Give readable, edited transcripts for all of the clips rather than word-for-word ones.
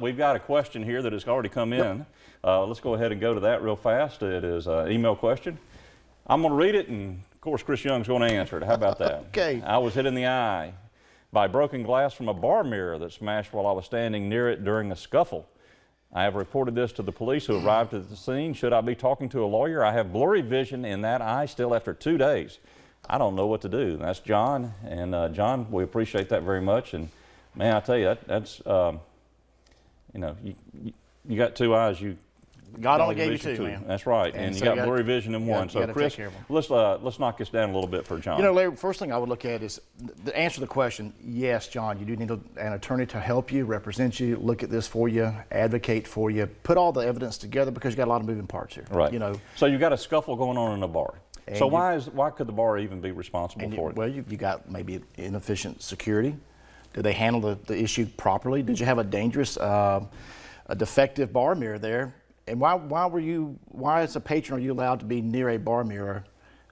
we've got a question here that has already come in. Let's go ahead and go to that real fast. It is an email question. I'm going to read it, and of course, Chris Young's going to answer it. How about that? Okay. I was hit in the eye by broken glass from a bar mirror that smashed while I was standing near it during a scuffle. I have reported this to the police who arrived at the scene. Should I be talking to a lawyer? I have blurry vision in that eye still after 2 days. I don't know what to do. That's John, and John, we appreciate that very much. And man, I tell you, that's you know, you got 2 eyes. God only gave you 2, man. That's right, and you got blurry vision in one. So Chris, let's knock this down a little bit for John. You know, Larry, first thing I would look at is the answer to the question. Yes, John, you do need an attorney to help you, represent you, look at this for you, advocate for you, put all the evidence together, because you got a lot of moving parts here. Right. You know. So you got a scuffle going on in a bar. So why could the bar even be responsible for it? Well, you got maybe inefficient security. Did they handle the issue properly? Did you have a dangerous, a defective bar mirror there? And why as a patron are you allowed to be near a bar mirror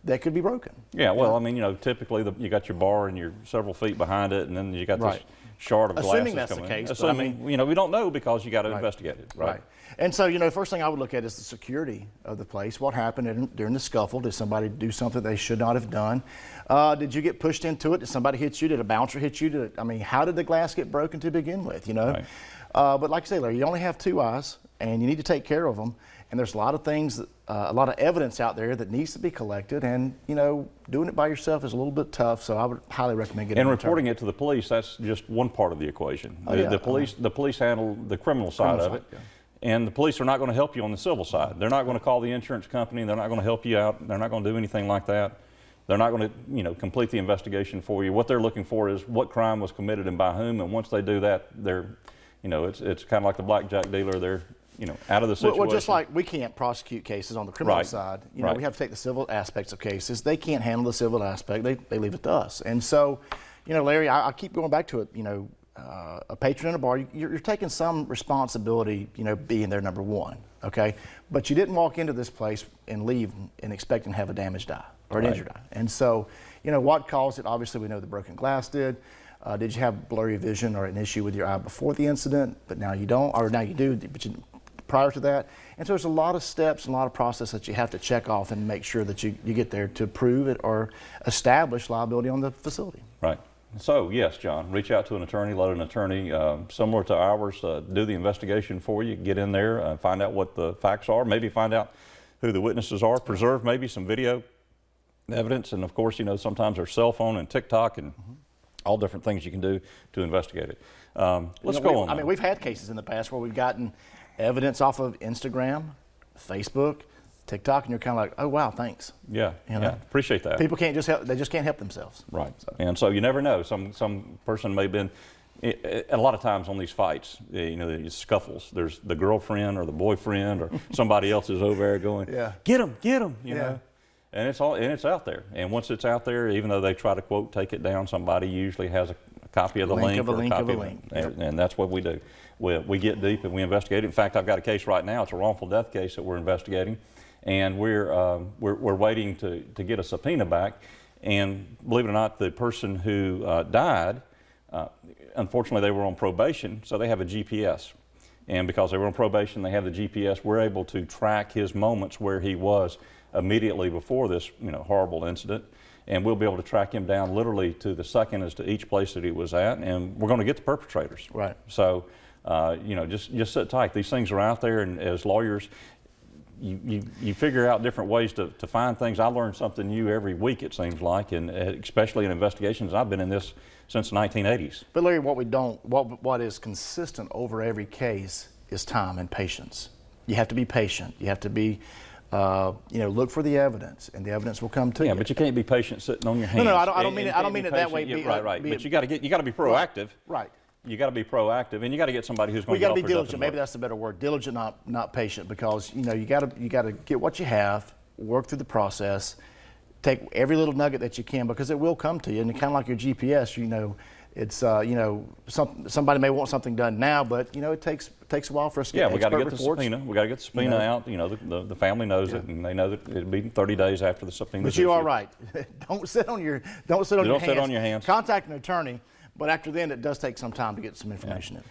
that could be broken? Yeah, well, I mean, you know, typically you got your bar and you're several feet behind it, and then you got this shard of glass. Assuming that's the case. Assuming, you know, we don't know because you got to investigate it. Right. And so, you know, the first thing I would look at is the security of the place. What happened during the scuffle? Did somebody do something they should not have done? Did you get pushed into it? Did somebody hit you? Did a bouncer hit you? I mean, how did the glass get broken to begin with, you know? Right. But like I say, Larry, you only have 2 eyes, and you need to take care of them. And there's a lot of things, a lot of evidence out there that needs to be collected. And, you know, doing it by yourself is a little bit tough, so I would highly recommend getting an attorney. And reporting it to the police, that's just one part of the equation. The police handle the criminal side of it. Yeah. And the police are not going to help you on the civil side. They're not going to call the insurance company. They're not going to help you out. They're not going to do anything like that. They're not going to, you know, complete the investigation for you. What they're looking for is what crime was committed and by whom. And once they do that, they're, you know, it's kind of like the blackjack dealer. They're, you know, out of the situation. Well, just like we can't prosecute cases on the criminal side, you know, we have to take the civil aspects of cases. They can't handle the civil aspect. They leave it to us. And so, you know, Larry, I keep going back to it. You know, a patron in a bar, you're taking some responsibility, you know, being there, number one, okay? But you didn't walk into this place and leave and expect to have a damaged eye or an injured eye. And so, you know, what caused it? Obviously, we know the broken glass did. Did you have blurry vision or an issue with your eye before the incident, but now you don't, or now you do, but you prior to that? And so there's a lot of steps and a lot of process that you have to check off and make sure that you get there to prove it or establish liability on the facility. Right. So, yes, John, reach out to an attorney, let an attorney similar to ours do the investigation for you, get in there, find out what the facts are, maybe find out who the witnesses are, preserve maybe some video evidence, and of course, you know, sometimes there's cell phone and TikTok and all different things you can do to investigate it. Let's go on. I mean, we've had cases in the past where we've gotten evidence off of Instagram, Facebook, TikTok, and you're kind of like, oh wow, thanks. Yeah, you know? Yeah, appreciate that. People can't just help; they just can't help themselves. Right, and so you never know. Some person may have been. A lot of times on these fights, you know, these scuffles, there's the girlfriend or the boyfriend or somebody else is over there going, get him, you know. And it's out there. And once it's out there, even though they try to quote take it down, somebody usually has a copy of the link or a copy of a link. And that's what we do. We get deep and we investigate it. In fact, I've got a case right now. It's a wrongful death case that we're investigating, and we're waiting to get a subpoena back. And believe it or not, the person who died, unfortunately, they were on probation, so they have a GPS. And because they were on probation, they have the GPS. We're able to track his moments where he was immediately before this, you know, horrible incident, and we'll be able to track him down literally to the second as to each place that he was at, and we're going to get the perpetrators. Right. So, you know, just sit tight. These things are out there, and as lawyers, you figure out different ways to find things. I learn something new every week, it seems like, and especially in investigations. I've been in this since the 1980s. But Larry, what is consistent over every case is time and patience. You have to be patient. You have to be you know, look for the evidence, and the evidence will come to you. Yeah, but you can't be patient sitting on your hands. No, I don't mean it. I don't mean it that way. Right. But you got to be proactive. Right. You got to be proactive, and you got to get somebody who's going to. You got to be diligent. Maybe that's the better word. Diligent, not patient, because you know you got to get what you have, work through the process, take every little nugget that you can, because it will come to you. And kind of like your GPS, you know, it's you know, somebody may want something done now, but you know it takes a while for us to get we got to get reports. the subpoena. We got to get the subpoena out. You know, the family knows it, and they know that it'll be 30 days after the subpoena. But you are right. Don't sit on your hands. Contact an attorney. But after then, it does take some time to get some information in.